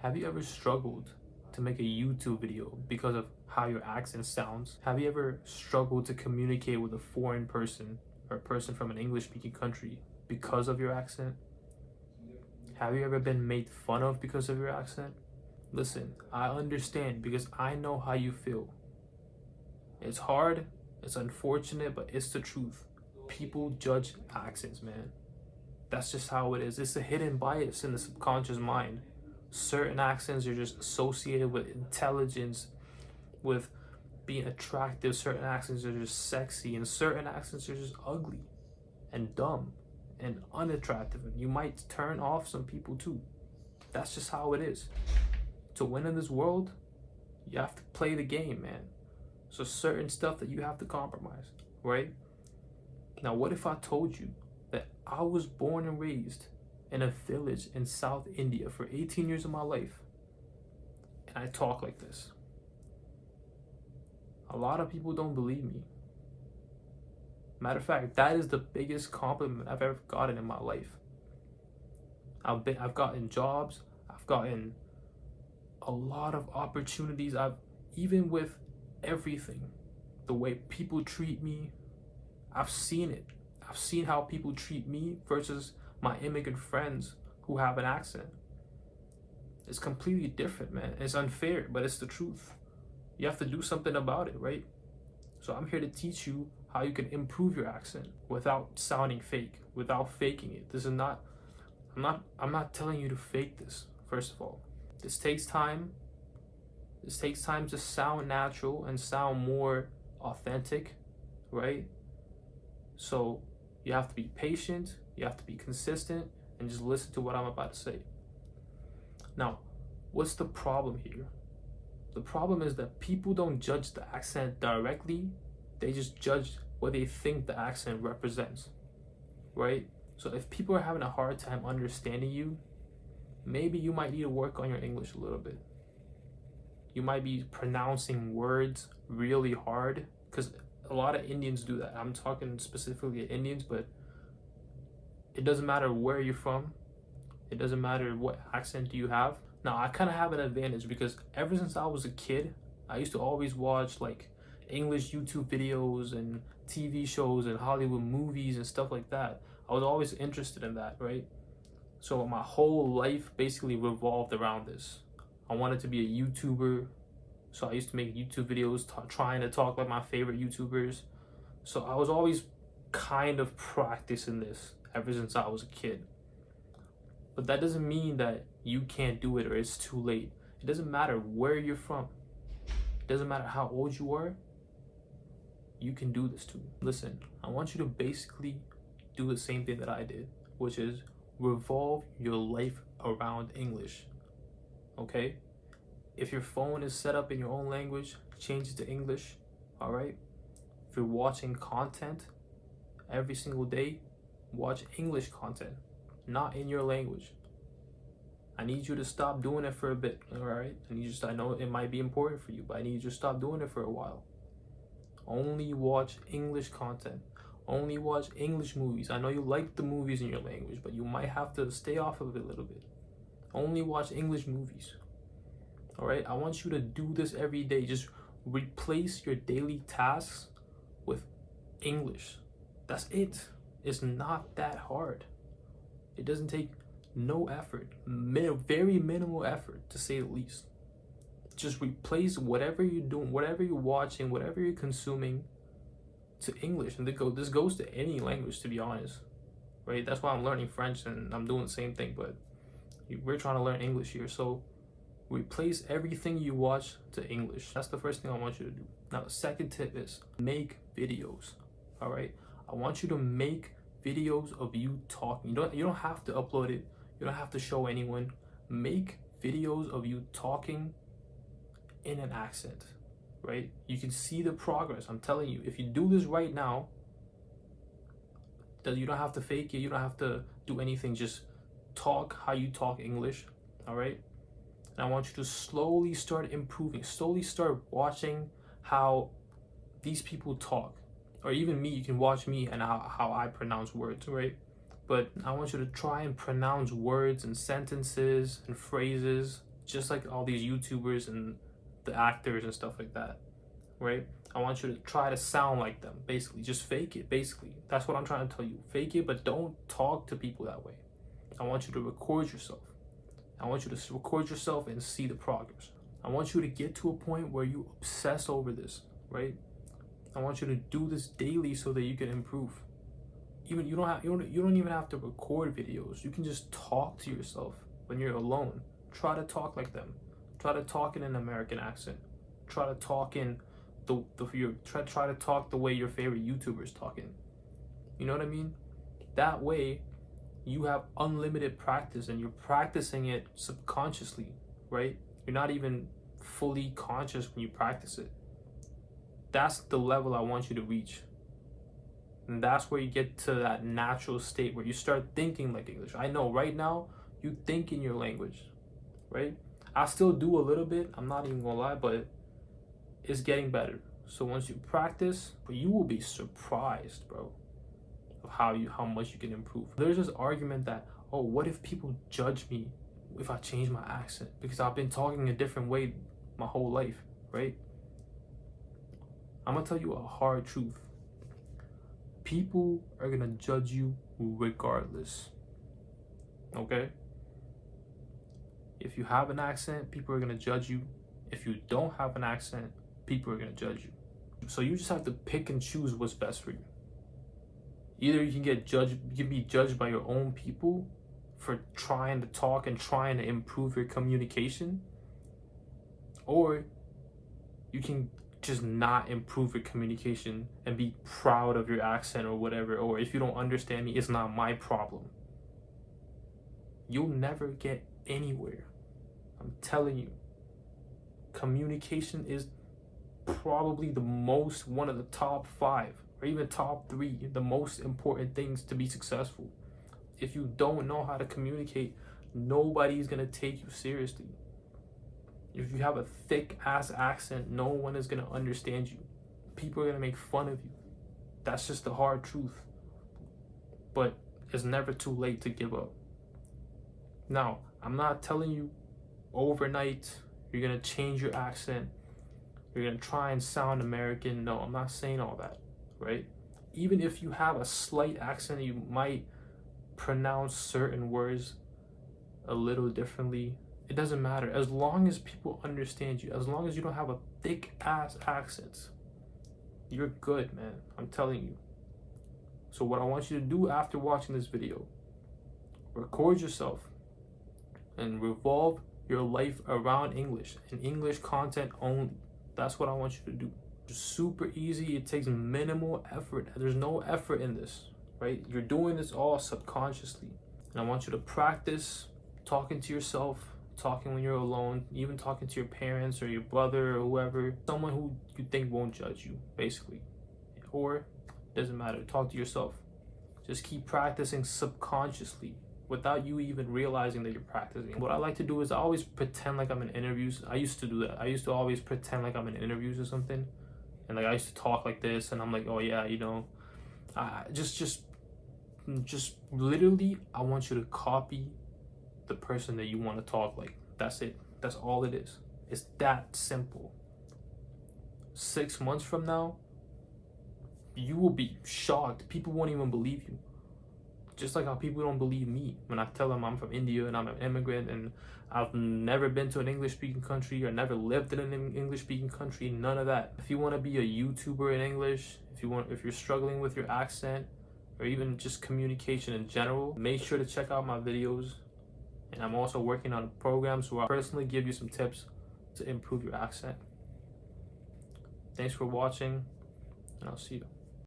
Have you ever struggled to make a YouTube video because of how your accent sounds? Have you ever struggled to communicate with a foreign person or a person from an English speaking country because of your accent? Have you ever been made fun of because of your accent? Listen, I understand because I know how you feel. It's hard, it's unfortunate, but it's the truth. People judge accents, man. That's just how it is. It's a hidden bias in the subconscious mind. Certain accents are just associated with intelligence, with being attractive. Certain accents are just sexy, and certain accents are just ugly and dumb and unattractive. And you might turn off some people too. That's just how it is. To win in this world, you have to play the game, man. So certain stuff that you have to compromise, right? Now, what if I told you that I was born and raised in a village in South India for 18 years of my life, and I talk like this? A lot of people don't believe me. Matter of fact, that is the biggest compliment I've ever gotten in my life. I've gotten jobs, I've gotten a lot of opportunities. Even with everything, the way people treat me, I've seen it. I've seen how people treat me versus my immigrant friends who have an accent. It's completely different, man. It's unfair, but it's the truth. You have to do something about it, right? So I'm here to teach you how you can improve your accent without sounding fake, without faking it. This is not I'm not telling you to fake this, first of all. This takes time. This takes time to sound natural and sound more authentic, right? So you have to be patient, you have to be consistent, and just listen to what I'm about to say. Now, what's the problem here? The problem is that people don't judge the accent directly, they just judge what they think the accent represents, right? So if people are having a hard time understanding you, maybe you might need to work on your English a little bit. You might be pronouncing words really hard, because a lot of Indians do that. I'm talking specifically Indians, but it doesn't matter where you're from. It doesn't matter what accent you have. Now, I kind of have an advantage because ever since I was a kid, I used to always watch like English YouTube videos and TV shows and Hollywood movies and stuff like that. I was always interested in that, right? So my whole life basically revolved around this. I wanted to be a YouTuber, so I used to make YouTube videos trying to talk like my favorite YouTubers. So I was always kind of practicing this ever since I was a kid. But that doesn't mean that you can't do it or it's too late. It doesn't matter where you're from. It doesn't matter how old you are. You can do this too. Listen, I want you to basically do the same thing that I did, which is revolve your life around English. Okay? If your phone is set up in your own language, change it to English. All right? If you're watching content every single day, watch English content, not in your language. I need you to stop doing it for a bit, all right? I know it might be important for you, but I need you to stop doing it for a while. Only watch English content. Only watch English movies. I know you like the movies in your language, but you might have to stay off of it a little bit. Only watch English movies. All right? I want you to do this every day. Just replace your daily tasks with English. That's it. It's not that hard. It doesn't take no effort, very minimal effort to say the least. Just replace whatever you're doing, whatever you're watching, whatever you're consuming to English. And this goes to any language, to be honest, right? That's why I'm learning French and I'm doing the same thing, but we're trying to learn English here. So replace everything you watch to English. That's the first thing I want you to do. Now, the second tip is make videos, all right? I want you to make videos of you talking. You don't have to upload it. You don't have to show anyone. Make videos of you talking in an accent, right? You can see the progress. I'm telling you, if you do this right now, you don't have to fake it. You don't have to do anything. Just talk how you talk English, all right? And I want you to slowly start improving. Slowly start watching how these people talk. Or even me, you can watch me and how I pronounce words, right? But I want you to try and pronounce words and sentences and phrases just like all these YouTubers and the actors and stuff like that, right? I want you to try to sound like them, basically. Just fake it, basically. That's what I'm trying to tell you. Fake it, but don't talk to people that way. I want you to record yourself. I want you to record yourself and see the progress. I want you to get to a point where you obsess over this, right? I want you to do this daily so that you can improve. Even you don't even have to record videos. You can just talk to yourself when you're alone. Try to talk like them. Try to talk in an American accent. Try to talk in try to talk the way your favorite YouTuber's talking. You know what I mean? That way you have unlimited practice and you're practicing it subconsciously, right? You're not even fully conscious when you practice it. That's the level I want you to reach. And that's where you get to that natural state where you start thinking like English. I know right now you think in your language, right? I still do a little bit, I'm not even gonna lie, but it's getting better. So once you practice, you will be surprised, bro, of how much you can improve. There's this argument that, oh, what if people judge me if I change my accent? Because I've been talking a different way my whole life, right? I'm gonna tell you a hard truth. People are gonna judge you regardless, okay? If you have an accent, people are gonna judge you. If you don't have an accent, people are gonna judge you. So you just have to pick and choose what's best for you. Either you can be judged by your own people for trying to talk and trying to improve your communication, or you can just not improve your communication and be proud of your accent or whatever, or if you don't understand me, it's not my problem. You'll never get anywhere. I'm telling you. Communication is probably one of the top 5 or even top 3, the most important things to be successful. If you don't know how to communicate, nobody's gonna take you seriously. If you have a thick ass accent, no one is gonna understand you. People are gonna make fun of you. That's just the hard truth. But it's never too late to give up. Now, I'm not telling you overnight you're gonna change your accent, you're gonna try and sound American. No, I'm not saying all that, right? Even if you have a slight accent, you might pronounce certain words a little differently. It doesn't matter. As long as people understand you, as long as you don't have a thick ass accent, you're good, man. I'm telling you. So what I want you to do after watching this video, record yourself and revolve your life around English and English content only. That's what I want you to do. It's super easy. It takes minimal effort. There's no effort in this, right? You're doing this all subconsciously. And I want you to practice talking to yourself, talking when you're alone, even talking to your parents or your brother or whoever, someone who you think won't judge you, basically. Or, doesn't matter, talk to yourself. Just keep practicing subconsciously without you even realizing that you're practicing. What I like to do is I always pretend like I'm in interviews. I used to do that. I used to always pretend like I'm in interviews or something. And like I used to talk like this and I'm like, oh yeah, you know, just literally, I want you to copy the person that you want to talk like. That's it. That's all it is. It's that simple. 6 months from now, you will be shocked. People won't even believe you. Just like how people don't believe me when I tell them I'm from India and I'm an immigrant and I've never been to an English-speaking country or never lived in an English-speaking country. None of that. If you want to be a YouTuber in English, if you're struggling with your accent or even just communication in general, make sure to check out my videos. And I'm also working on programs where I personally give you some tips to improve your accent. Thanks for watching, and I'll see you.